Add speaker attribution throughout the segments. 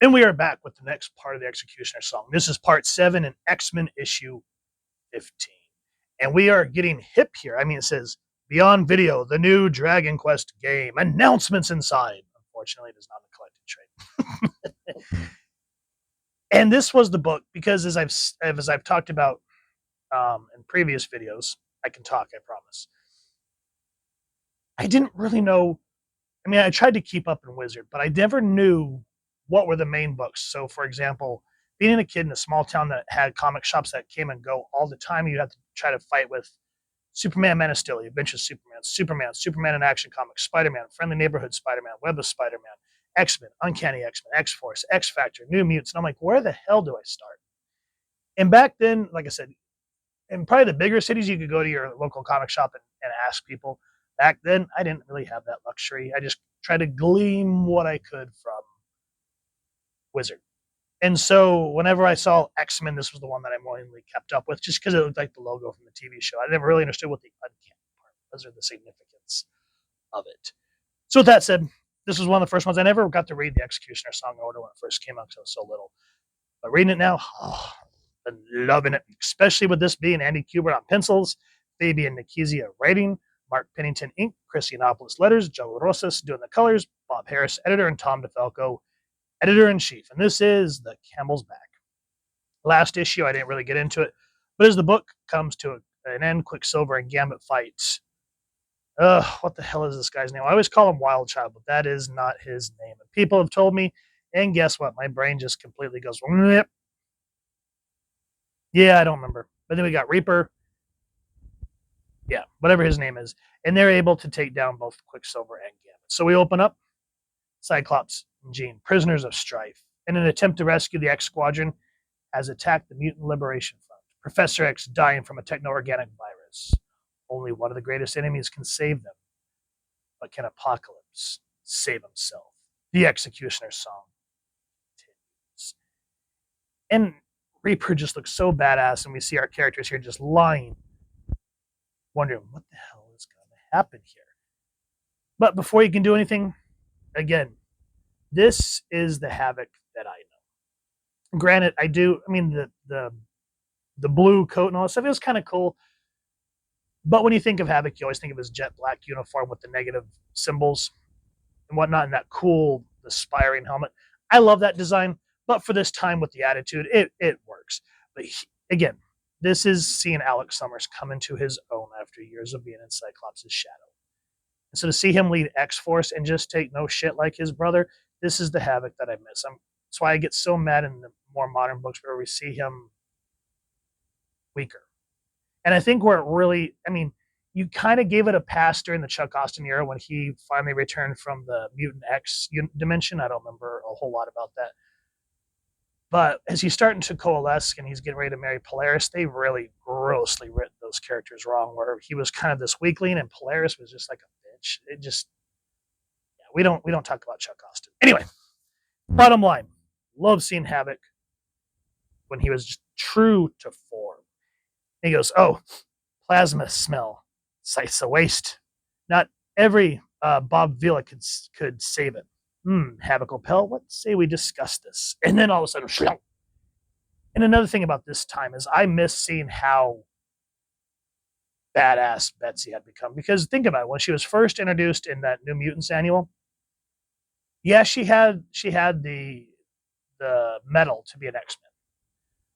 Speaker 1: And we are back with the next part of the X-Cutioner song. This is part 7 in X-Men issue 15. And we are getting hip here. I mean, it says, Beyond Video, the new Dragon Quest game. Announcements inside. Unfortunately, it is not a collected trade. And this was the book, because as I've talked about in previous videos, I can talk, I promise. I didn't really know. I mean, I tried to keep up in Wizard, but I never knew what were the main books. So, for example, being a kid in a small town that had comic shops that came and go all the time, you had to try to fight with Superman, Man of Steel, Adventures Superman, Superman in Action Comics, Spider-Man, Friendly Neighborhood Spider-Man, Web of Spider-Man, X-Men, Uncanny X-Men, X-Force, X-Factor, New Mutants. And I'm like, where the hell do I start? And back then, like I said, in probably the bigger cities, you could go to your local comic shop and ask people. Back then, I didn't really have that luxury. I just tried to glean what I could from Wizard. And so whenever I saw X-Men, this was the one that I mainly kept up with, just because it looked like the logo from the TV show. I never really understood what the uncanny part was or the significance of it. So with that said, this was one of the first ones. I never got to read the X-Cutioner song order when it first came out because I was so little. But reading it now, I'm loving it, especially with this being Andy Kubert on pencils, Fabian Nicieza writing, Mark Pennington ink, Chris Eliopoulos letters, Joe Rosas doing the colors, Bob Harris editor, and Tom DeFalco editor-in-chief. And this is The Camel's Back. Last issue, I didn't really get into it, but as the book comes to an end, Quicksilver and Gambit fights. What the hell is this guy's name? I always call him Wild Child, but that is not his name. And people have told me, and guess what? My brain just completely goes, Nip. Yeah, I don't remember. But then we got Reaper. Yeah, whatever his name is. And they're able to take down both Quicksilver and Gambit. So we open up Cyclops and Jean, prisoners of Stryfe. In an attempt to rescue the X Squadron, has attacked the Mutant Liberation Front. Professor X dying from a techno-organic virus. Only one of the greatest enemies can save them. But can Apocalypse save himself? The X-Cutioner song continues. And Reaper just looks so badass, and we see our characters here just lying, wondering what the hell is going to happen here. But before you can do anything, again, this is the Havok that I know. Granted, I mean, the blue coat and all that stuff, it was kind of cool. But when you think of Havok, you always think of his jet black uniform with the negative symbols and whatnot, and that cool, aspiring helmet. I love that design, but for this time with the attitude, it works. But again, this is seeing Alex Summers come into his own after years of being in Cyclops' shadow. And so to see him lead X-Force and just take no shit like his brother, this is the Havok that I miss. That's why I get so mad in the more modern books where we see him weaker. And I think where it really, I mean, you kind of gave it a pass during the Chuck Austin era when he finally returned from the Mutant X dimension. I don't remember a whole lot about that. But as he's starting to coalesce and he's getting ready to marry Polaris, they really grossly written those characters wrong, where he was kind of this weakling and Polaris was just like a bitch. It just, yeah, we don't talk about Chuck Austin. Anyway, bottom line, love seeing Havok when he was just true to form. And he goes, oh, plasma smell, sights a waste. Not every Bob Vila could save it. Havok Opel, what say we discuss this? And then all of a sudden, shriek. And another thing about this time is I miss seeing how badass Betsy had become. Because think about it, when she was first introduced in that New Mutants annual, yeah, she had the medal to be an X-Men.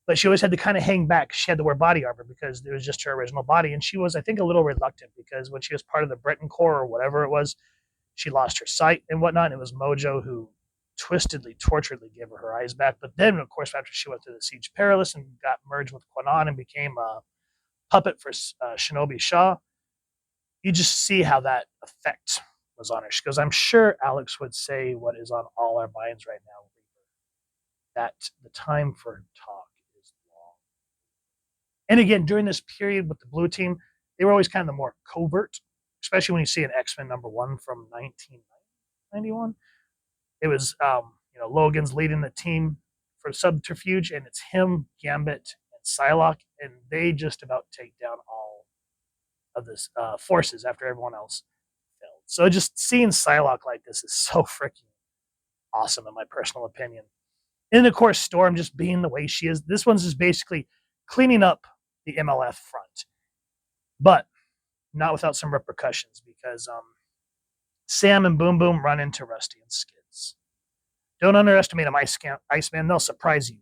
Speaker 1: But she always had to kind of hang back. She had to wear body armor because it was just her original body. And she was, I think, a little reluctant because when she was part of the Britain Corps or whatever it was, she lost her sight and whatnot. And it was Mojo who twistedly, torturedly gave her eyes back. But then, of course, after she went through the Siege Perilous and got merged with Quanon and became a puppet for Shinobi Shaw, you just see how that effect was on her. She goes, I'm sure Alex would say what is on all our minds right now, that the time for talk is long. And again, during this period with the Blue Team, they were always kind of the more covert, especially when you see an X-Men #1 from 1991. It was, Logan's leading the team for Subterfuge, and it's him, Gambit, and Psylocke, and they just about take down all of this forces after everyone else failed. So just seeing Psylocke like this is so freaking awesome, in my personal opinion. And of course, Storm just being the way she is. This one's just basically cleaning up the MLF front, but not without some repercussions, because Sam and Boom Boom run into Rusty and Skids. Don't underestimate them, Iceman. They'll surprise you.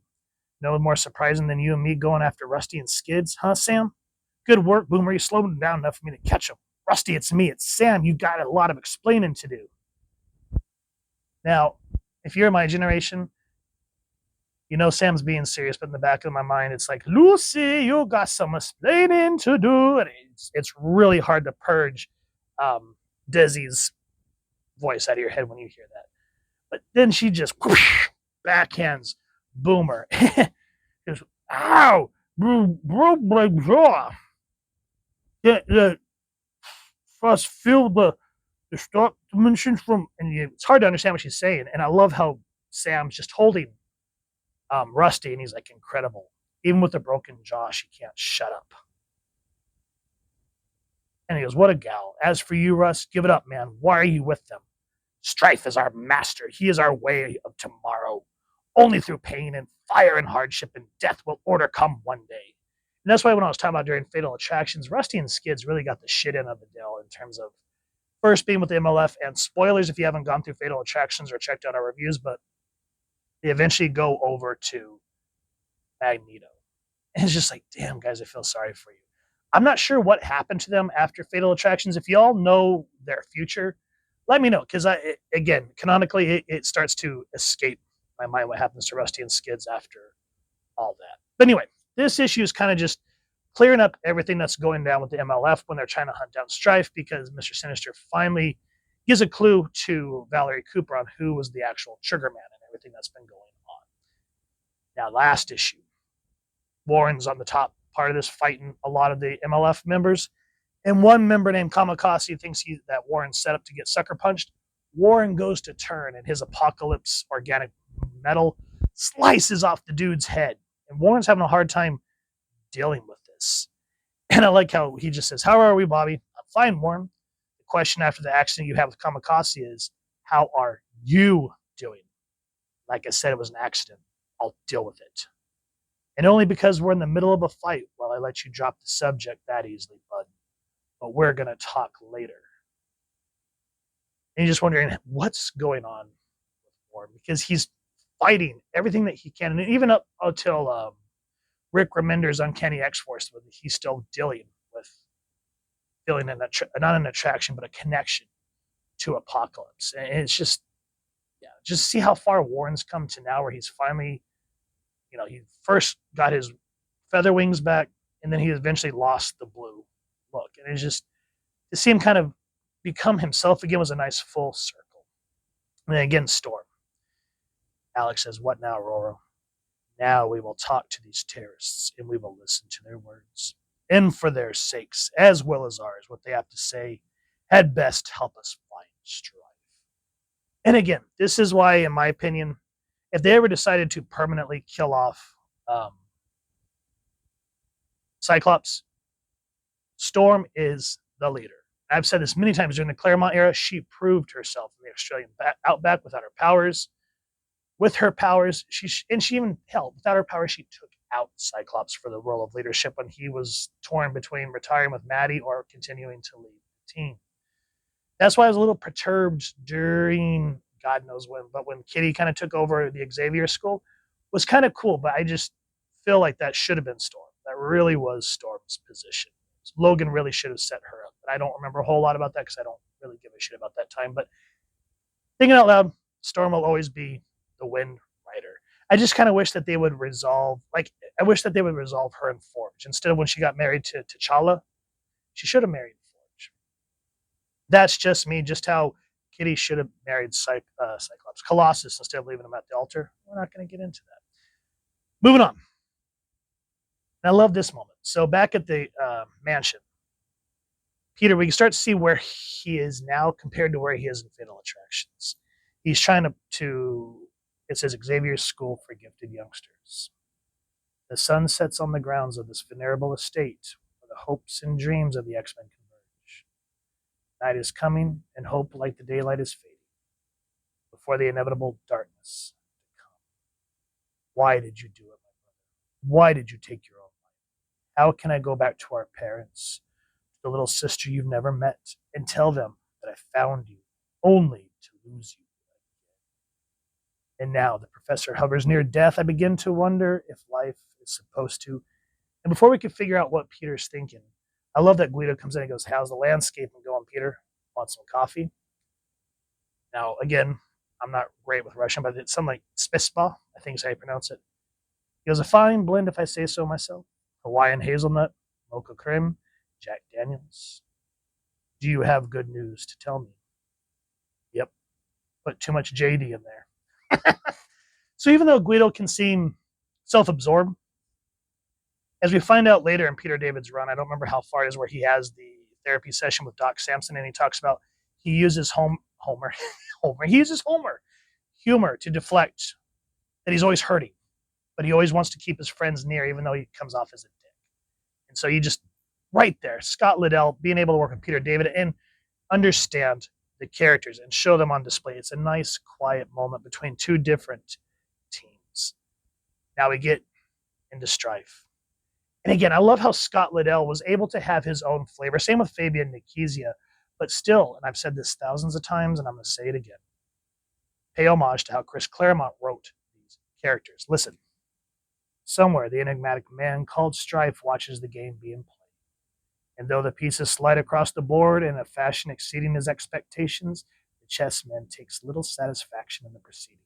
Speaker 1: No more surprising than you and me going after Rusty and Skids, huh, Sam? Good work, Boomer. You slowed them down enough for me to catch them. Rusty, it's me. It's Sam. You got a lot of explaining to do. Now, if you're my generation, you know Sam's being serious, but in the back of my mind, it's like, Lucy, you got some explaining to do. And it's really hard to purge Desi's voice out of your head when you hear that. But then she just whoosh, backhands Boomer. Just, ow! Broke my jaw. First feel the start dimensions from, and it's hard to understand what she's saying. And I love how Sam's just holding Rusty, and he's like, incredible. Even with a broken jaw, she can't shut up. And he goes, what a gal. As for you, Russ, give it up, man. Why are you with them? Stryfe is our master. He is our way of tomorrow. Only through pain and fire and hardship and death will order come one day. And that's why when I was talking about during Fatal Attractions, Rusty and Skids really got the shit in of the deal in terms of first being with the MLF, and spoilers if you haven't gone through Fatal Attractions or checked out our reviews, but they eventually go over to Magneto. And it's just like, damn, guys, I feel sorry for you. I'm not sure what happened to them after Fatal Attractions. If y'all know their future, let me know, because again, canonically, it starts to escape my mind what happens to Rusty and Skids after all that. But anyway, this issue is kind of just clearing up everything that's going down with the MLF when they're trying to hunt down Stryfe, because Mr. Sinister finally gives a clue to Valerie Cooper on who was the actual Trigger Man and everything that's been going on. Now, last issue, Warren's on the top part of this fighting a lot of the MLF members. And one member named Kamikaze thinks that Warren's set up to get sucker punched. Warren goes to turn, and his Apocalypse organic metal slices off the dude's head. And Warren's having a hard time dealing with this. And I like how he just says, how are we, Bobby? I'm fine, Warren. The question after the accident you have with Kamikaze is, how are you doing? Like I said, it was an accident. I'll deal with it. And only because we're in the middle of a fight will I let you drop the subject that easily, bud. But we're going to talk later. And you're just wondering what's going on with Warren, because he's fighting everything that he can. And even up until Rick Remender's Uncanny X-Force, he's still dealing with feeling not an attraction, but a connection to Apocalypse. And it's just, yeah, just see how far Warren's come to now, where he's finally, he first got his feather wings back, and then he eventually lost the blue look. And it's just, to see him kind of become himself again was a nice full circle. And then again, Storm. Alex says, what now, Roro? Now we will talk to these terrorists, and we will listen to their words. And for their sakes, as well as ours, what they have to say had best help us find Stryfe. And again, this is why, in my opinion, if they ever decided to permanently kill off Cyclops, Storm is the leader. I've said this many times during the Claremont era. She proved herself in the Australian outback without her powers. With her powers, she even, hell, without her powers, she took out Cyclops for the role of leadership when he was torn between retiring with Maddie or continuing to lead the team. That's why I was a little perturbed during God knows when, but when Kitty kind of took over the Xavier School, was kind of cool, but I just feel like that should have been Storm. That really was Storm's position. Logan really should have set her up, but I don't remember a whole lot about that because I don't really give a shit about that time. But thinking out loud, Storm will always be the Wind Rider. I just kind of wish that they would resolve, her in Forge. Instead of when she got married to T'Challa, she should have married Forge. That's just me, just how Kitty should have married Cyclops. Colossus, instead of leaving him at the altar. We're not going to get into that. Moving on. And I love this moment. So back at the mansion, Peter, we can start to see where he is now compared to where he is in Fatal Attractions. He's trying to it says Xavier's School for Gifted Youngsters. The sun sets on the grounds of this venerable estate where the hopes and dreams of the X-Men converge. Night is coming, and hope like the daylight is fading before the inevitable darkness to come. Why did you do it, my brother? Why did you take your own life? How can I go back to our parents, the little sister you've never met, and tell them that I found you only to lose you? And now the professor hovers near death. I begin to wonder if life is supposed to. And before we can figure out what Peter's thinking, I love that Guido comes in and goes, how's the landscape going, Peter? Want some coffee? Now, again, I'm not great with Russian, but it's something like spispa, I think is how you pronounce it. He goes, a fine blend if I say so myself. Hawaiian hazelnut, mocha cream, Jack Daniels. Do you have good news to tell me? Yep. Put too much JD in there. So even though Guido can seem self-absorbed, as we find out later in Peter David's run, I don't remember how far it is where he has the therapy session with Doc Samson, and he talks about he uses humor to deflect that he's always hurting, but he always wants to keep his friends near, even though he comes off as a dick. And so you just, right there, Scott Liddell being able to work with Peter David and understand the characters and show them on display. It's a nice, quiet moment between two different teams. Now we get into Stryfe. And again, I love how Scott Liddell was able to have his own flavor. Same with Fabian Nicieza. But still, and I've said this thousands of times, and I'm going to say it again, pay homage to how Chris Claremont wrote these characters. Listen, somewhere the enigmatic man called Stryfe watches the game being played. And though the pieces slide across the board in a fashion exceeding his expectations, the chessman takes little satisfaction in the proceedings.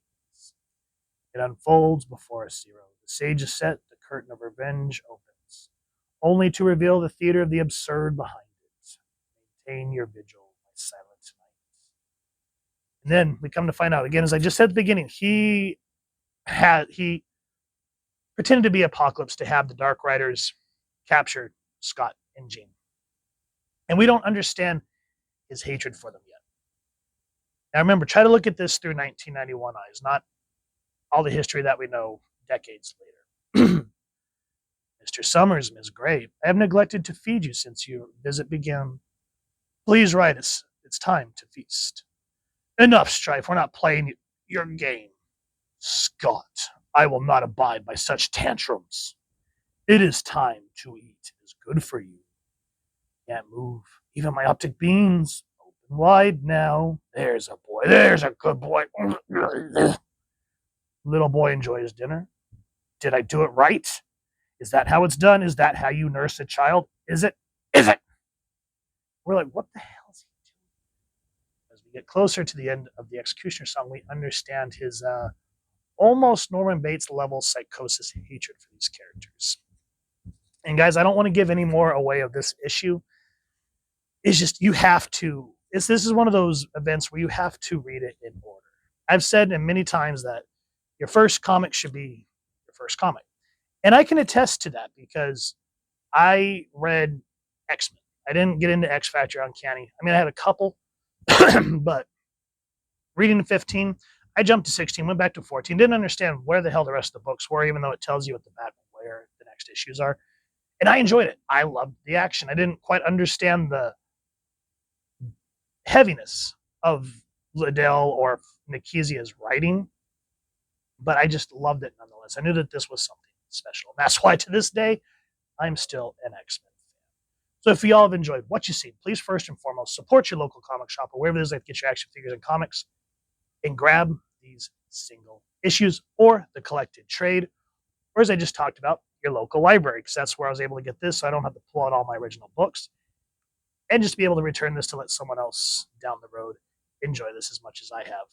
Speaker 1: It unfolds before us, Zero. The sage is set, the curtain of revenge opens, only to reveal the theater of the absurd behind it. Maintain your vigil, my silent night. And then we come to find out, again, as I just said at the beginning, he pretended to be Apocalypse to have the Dark Riders capture Scott and Jean. And we don't understand his hatred for them yet. Now remember, try to look at this through 1991 eyes, not all the history that we know decades later. Mr. Summers, Ms. Grey, I have neglected to feed you since your visit began. Please write us. It's time to feast. Enough, Stryfe. We're not playing your game. Scott, I will not abide by such tantrums. It is time to eat. It is good for you. Can't move. Even my optic beams. Open wide now. There's a boy. There's a good boy. Little boy enjoys dinner. Did I do it right? Is that how it's done? Is that how you nurse a child? Is it? Is it? We're like, what the hell is he doing? As we get closer to the end of the X-Cutioner song, we understand his almost Norman Bates level psychosis hatred for these characters. And guys, I don't want to give any more away of this issue. It's just, you have to, this is one of those events where you have to read it in order. I've said many times that your first comic should be your first comic. And I can attest to that because I read X-Men. I didn't get into X Factor Uncanny. I mean, I had a couple, but reading to 15, I jumped to 16, went back to 14, didn't understand where the hell the rest of the books were, even though it tells you at the back where the next issues are. And I enjoyed it. I loved the action. I didn't quite understand the heaviness of Liddell or Nicieza's writing, but I just loved it nonetheless. I knew that this was something special. And that's why to this day, I'm still an X-Men fan. So if y'all have enjoyed what you see, please first and foremost support your local comic shop or wherever it is that get your action figures and comics, and grab these single issues or the collected trade, or as I just talked about, your local library, because that's where I was able to get this, so I don't have to pull out all my original books, and just be able to return this to let someone else down the road enjoy this as much as I have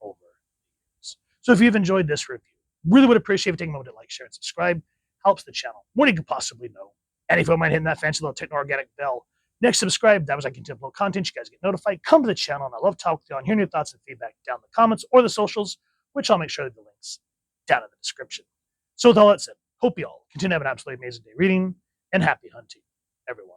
Speaker 1: over the years. So if you've enjoyed this review, really would appreciate if you take a moment to like, share, and subscribe. Helps the channel more than you could possibly know. And if you don't mind hitting that fancy little techno-organic bell next, subscribe. That was I continue to upload content. You guys get notified. Come to the channel, and I love talking to you and hearing your thoughts and feedback down in the comments or the socials, which I'll make sure that the links down in the description. So with all that said, hope you all continue to have an absolutely amazing day reading, and happy hunting, everyone.